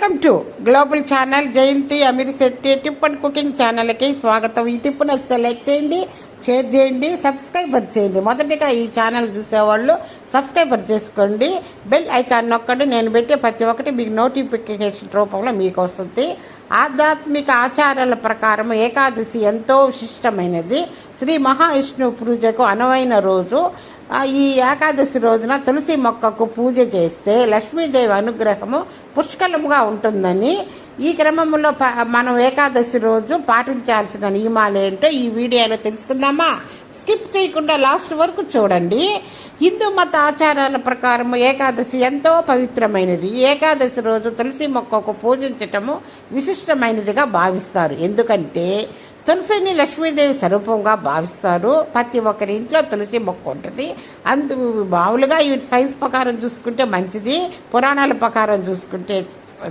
Welcome to global channel Jayanthi Amirisetty tip and cooking ఛానల్కి స్వాగతం. ఈ టిప్ నచ్చితే లైక్ చేయండి, షేర్ చేయండి, సబ్స్క్రైబర్ చేయండి. మొదటిగా ఈ ఛానల్ చూసేవాళ్ళు సబ్స్క్రైబర్ చేసుకోండి, బెల్ ఐకాన్ నొక్కండి. నేను పెట్టే ప్రతి ఒక్కటి మీకు నోటిఫికేషన్ రూపంలో మీకు వస్తుంది. ఆధ్యాత్మిక ఆచారాల ప్రకారం ఏకాదశి ఎంతో విశిష్టమైనది. శ్రీ మహావిష్ణువు పూజకు అనువైన రోజు. ఈ ఏకాదశి రోజున తులసి మొక్కకు పూజ చేస్తే లక్ష్మీదేవి అనుగ్రహము పుష్కలముగా ఉంటుందని, ఈ క్రమంలో మనం ఏకాదశి రోజు పాటించాల్సిన నియమాలు ఏంటో ఈ వీడియోలో తెలుసుకుందామా? స్కిప్ చేయకుండా లాస్ట్ వరకు చూడండి. హిందూ మత ఆచారాల ప్రకారం ఏకాదశి ఎంతో పవిత్రమైనది. ఏకాదశి రోజు తులసి మొక్కకు పూజించటము విశిష్టమైనదిగా భావిస్తారు. ఎందుకంటే తులసిని లక్ష్మీదేవి స్వరూపంగా భావిస్తారు. ప్రతి ఒక్కరి ఇంట్లో తులసి మొక్క ఉంటుంది. మామూలుగా ఈ సైన్స్ ప్రకారం చూసుకుంటే మంచిది, పురాణాల ప్రకారం చూసుకుంటే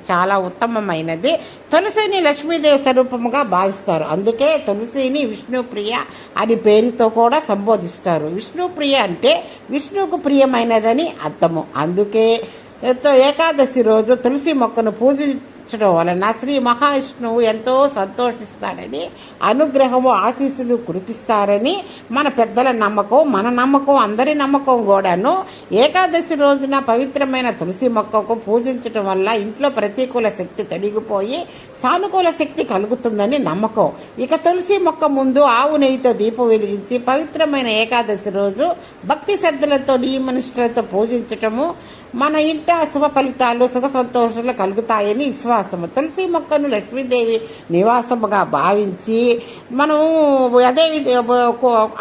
చాలా ఉత్తమమైనది. తులసిని లక్ష్మీదేవి స్వరూపముగా భావిస్తారు. అందుకే తులసిని విష్ణుప్రియ అని పేరుతో కూడా సంబోధిస్తారు. విష్ణుప్రియ అంటే విష్ణువుకు ప్రియమైనదని అర్థము. అందుకే ఏకాదశి రోజు తులసి మొక్కను పూజించడం వలన శ్రీ మహావిష్ణువు ఎంతో సంతోషిస్తాడని, అనుగ్రహము ఆశీస్సులు కురిపిస్తారని మన పెద్దల నమ్మకం, మన నమ్మకం, అందరి నమ్మకం కూడాను. ఏకాదశి రోజున పవిత్రమైన తులసి మొక్కకు పూజించడం వల్ల ఇంట్లో ప్రతికూల శక్తి తొలగిపోయి సానుకూల శక్తి కలుగుతుందని నమ్మకం. ఇక తులసి మొక్క ముందు ఆవు నెయ్యితో దీపం వెలిగించి పవిత్రమైన ఏకాదశి రోజు భక్తి శ్రద్ధలతో నియమనిష్టలతో పూజించటము మన ఇంట శుభ ఫలితాలు, సుఖ సంతోషాలు కలుగుతాయని విశ్వాసము. తులసి మొక్కను లక్ష్మీదేవి నివాసముగా భావించి మనం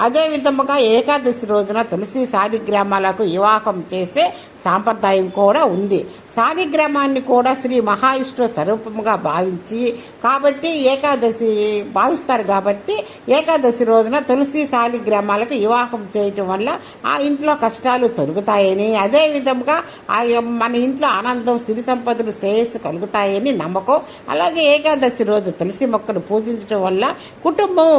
అదే విధముగా ఏకాదశి రోజున తులసి శాలిగ్రామాలకు వివాహం చేసే సాంప్రదాయం కూడా ఉంది. శాలిగ్రామాన్ని కూడా శ్రీ మహావిష్ణువు స్వరూపముగా భావించి భావిస్తారు కాబట్టి ఏకాదశి రోజున తులసి శాలిగ్రామాలకు వివాహం చేయటం వల్ల ఆ ఇంట్లో కష్టాలు తొలుగుతాయని, అదే విధముగా మన ఇంట్లో ఆనందం, సిరి సంపదలు, శ్రేయస్సు కలుగుతాయని నమ్మకం. అలాగే ఏకాదశి రోజు తులసి మొక్కను పూజించడం వల్ల కుటుంబం,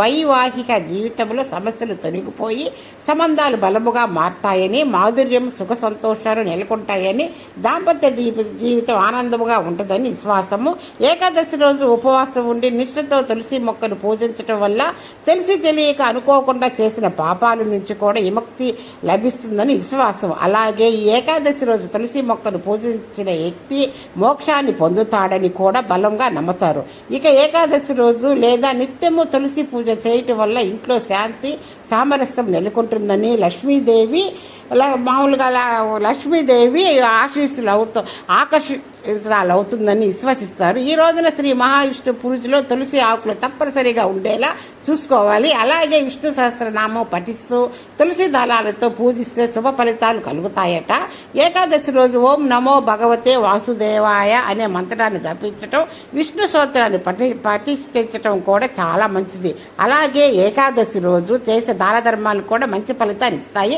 వైవాహిక జీవితంలో సమస్యలు తొలగిపోయి సంబంధాలు బలముగా మారతాయని, మాధుర్యం, సుఖ సంతోషాలు నెలకొంటాయని, దాంపత్య జీవితం ఆనందముగా ఉంటుందని విశ్వాసము. ఏకాదశి రోజు ఉపవాసం ఉండి నిష్ఠతో తులసి మొక్కను పూజించడం వల్ల తెలిసి తెలియక అనుకోకుండా చేసిన పాపాల నుంచి కూడా విముక్తి లభిస్తుందని విశ్వాసం. అలాగే ఈ ఏకాదశి రోజు తులసి మొక్కను పూజించిన వ్యక్తి మోక్షాన్ని పొందుతాడని కూడా బలంగా నమ్ముతారు. ఇక ఏకాదశి రోజు లేదా నిత్యము తులసి పూజ చేయటం వల్ల ఇంట్లో శాంతి, సామరస్యం నెలకొంటుందని, మామూలుగా లక్ష్మీదేవి ఆకర్షితురాలవుతుందని విశ్వసిస్తారు. ఈ రోజున శ్రీ మహావిష్ణు పూజలో తులసి ఆకులు తప్పనిసరిగా ఉండేలా చూసుకోవాలి. అలాగే విష్ణు సహస్రనామం పఠిస్తూ తులసి దళాలతో పూజిస్తే శుభ ఫలితాలు కలుగుతాయట. ఏకాదశి రోజు ఓం నమో భగవతే వాసుదేవాయ అనే మంత్రాన్ని జపించటం, విష్ణు స్తోత్రాన్ని పఠించటం కూడా చాలా మంచిది. అలాగే ఏకాదశి రోజు చేసే దాన ధర్మాలు కూడా మంచి ఫలితాన్ని ఇస్తాయి.